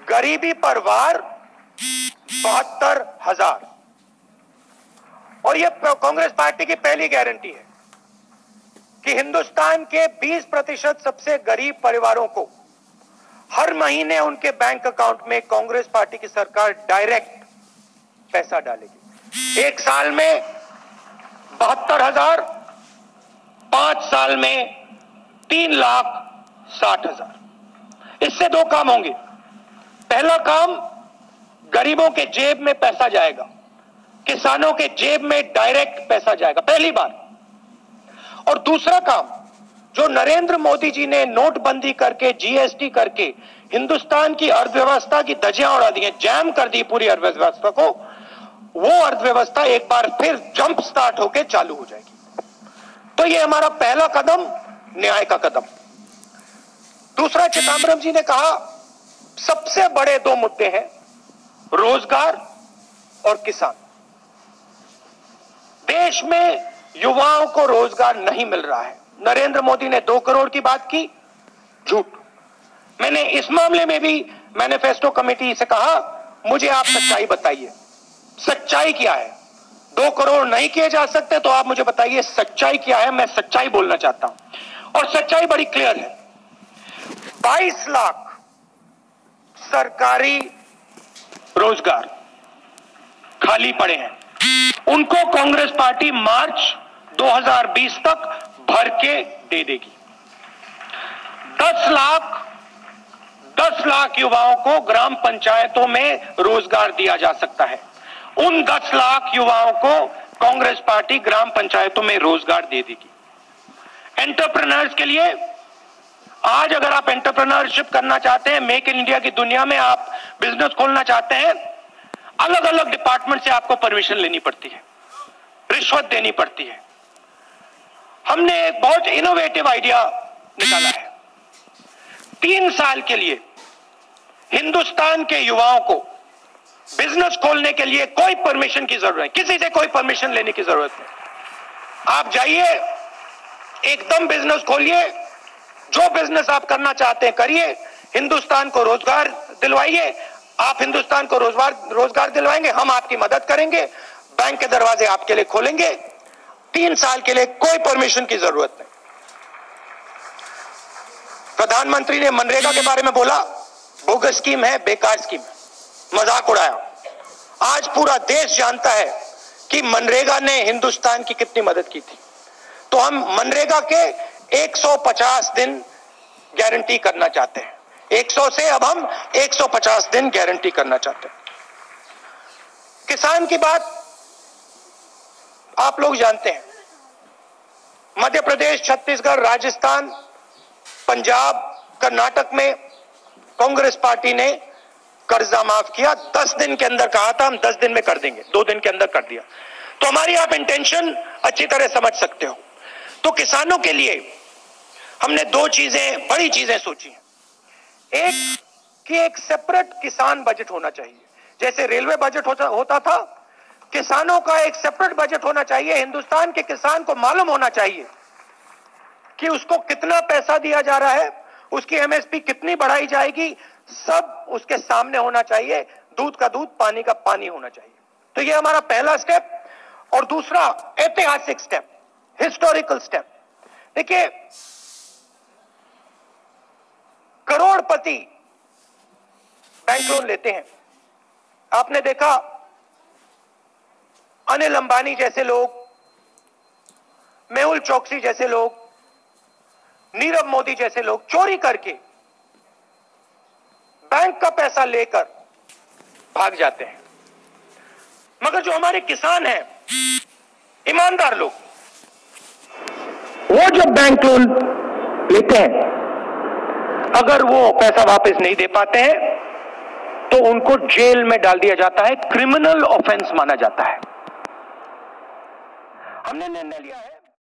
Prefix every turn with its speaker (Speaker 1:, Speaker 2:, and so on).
Speaker 1: गरीबी पर वार 72,000। और यह कांग्रेस पार्टी की पहली गारंटी है कि हिंदुस्तान के 20% सबसे गरीब परिवारों को हर महीने उनके बैंक अकाउंट में कांग्रेस पार्टी की सरकार डायरेक्ट पैसा डालेगी। 1 साल में 72,000, 5 साल में 3,60,000। इससे 2 काम होंगे। पहला काम, गरीबों के जेब में पैसा जाएगा, किसानों के जेब में डायरेक्ट पैसा जाएगा, पहली बार। और दूसरा काम, जो नरेंद्र मोदी जी ने नोटबंदी करके, जीएसटी करके हिंदुस्तान की अर्थव्यवस्था की धज्जियां उड़ा दी हैं, जैम कर दी पूरी अर्थव्यवस्था को, वो अर्थव्यवस्था एक बार फिर जंप स्टार्ट होकर चालू हो जाएगी। तो ये हमारा पहला कदम, न्याय का कदम। दूसरा, चिदंबरम जी ने कहा सबसे बड़े 2 मुद्दे हैं, रोजगार और किसान। देश में युवाओं को रोजगार नहीं मिल रहा है। नरेंद्र मोदी ने 2 करोड़ की बात की, झूठ। मैंने इस मामले में भी मैनिफेस्टो कमेटी से कहा, मुझे आप सच्चाई बताइए, सच्चाई क्या है। 2 करोड़ नहीं किए जा सकते तो आप मुझे बताइए सच्चाई क्या है। मैं सच्चाई बोलना चाहता हूं और सच्चाई बड़ी क्लियर है। 22 लाख सरकारी रोजगार खाली पड़े हैं, उनको कांग्रेस पार्टी मार्च 2020 तक भर के दे देगी। 10 लाख युवाओं को ग्राम पंचायतों में रोजगार दिया जा सकता है। उन 10 लाख युवाओं को कांग्रेस पार्टी ग्राम पंचायतों में रोजगार दे देगी। एंटरप्रेन्योर्स के लिए, आज अगर आप एंटरप्रेन्योरशिप करना चाहते हैं, मेक इन इंडिया की दुनिया में आप बिजनेस खोलना चाहते हैं, अलग अलग डिपार्टमेंट से आपको परमिशन लेनी पड़ती है, रिश्वत देनी पड़ती है। हमने एक बहुत इनोवेटिव आइडिया निकाला है। 3 साल के लिए हिंदुस्तान के युवाओं को बिजनेस खोलने के लिए कोई परमिशन की जरूरत नहीं, किसी से कोई परमिशन लेने की जरूरत नहीं। आप जाइए, एकदम बिजनेस खोलिए, जो बिजनेस आप करना चाहते हैं करिए, हिंदुस्तान को रोजगार दिलवाइए। आप हिंदुस्तान को रोजगार दिलवाएंगे, हम आपकी मदद करेंगे, बैंक के दरवाजे आपके लिए खोलेंगे। 3 साल के लिए कोई परमिशन की जरूरत नहीं। प्रधानमंत्री ने मनरेगा के बारे में बोला, बोगस स्कीम है, बेकार स्कीम है, मजाक उड़ाया। आज पूरा देश जानता है कि मनरेगा ने हिंदुस्तान की कितनी मदद की थी। तो हम मनरेगा के 150 दिन गारंटी करना चाहते हैं। 100 से अब हम 150 दिन गारंटी करना चाहते हैं। किसान की बात आप लोग जानते हैं। मध्य प्रदेश, छत्तीसगढ़, राजस्थान, पंजाब, कर्नाटक में कांग्रेस पार्टी ने कर्जा माफ किया। 10 दिन के अंदर कहा था, हम 10 दिन में कर देंगे, 2 दिन के अंदर कर दिया। तो हमारी आप इंटेंशन अच्छी तरह समझ सकते हो। तो किसानों के लिए हमने 2 चीजें, बड़ी चीजें सोची हैं। एक कि एक सेपरेट किसान बजट होना चाहिए, जैसे रेलवे बजट होता था, किसानों का एक सेपरेट बजट होना चाहिए। हिंदुस्तान के किसान को मालूम होना चाहिए कि उसको कितना पैसा दिया जा रहा है, उसकी एमएसपी कितनी बढ़ाई जाएगी, सब उसके सामने होना चाहिए। दूध का दूध, पानी का पानी होना चाहिए। तो ये हमारा पहला स्टेप। और दूसरा ऐतिहासिक स्टेप, हिस्टोरिकल स्टेप। देखिए, करोड़पति बैंक लोन लेते हैं। आपने देखा, अनिल अंबानी जैसे लोग, मेहुल चोकसी जैसे लोग, नीरव मोदी जैसे लोग चोरी करके बैंक का पैसा लेकर भाग जाते हैं। मगर जो हमारे किसान हैं, ईमानदार लोग, वो जब बैंक लोन लेते हैं, अगर वो पैसा वापस नहीं दे पाते हैं तो उनको जेल में डाल दिया जाता है, क्रिमिनल ऑफेंस माना जाता है। हमने निर्णय लिया है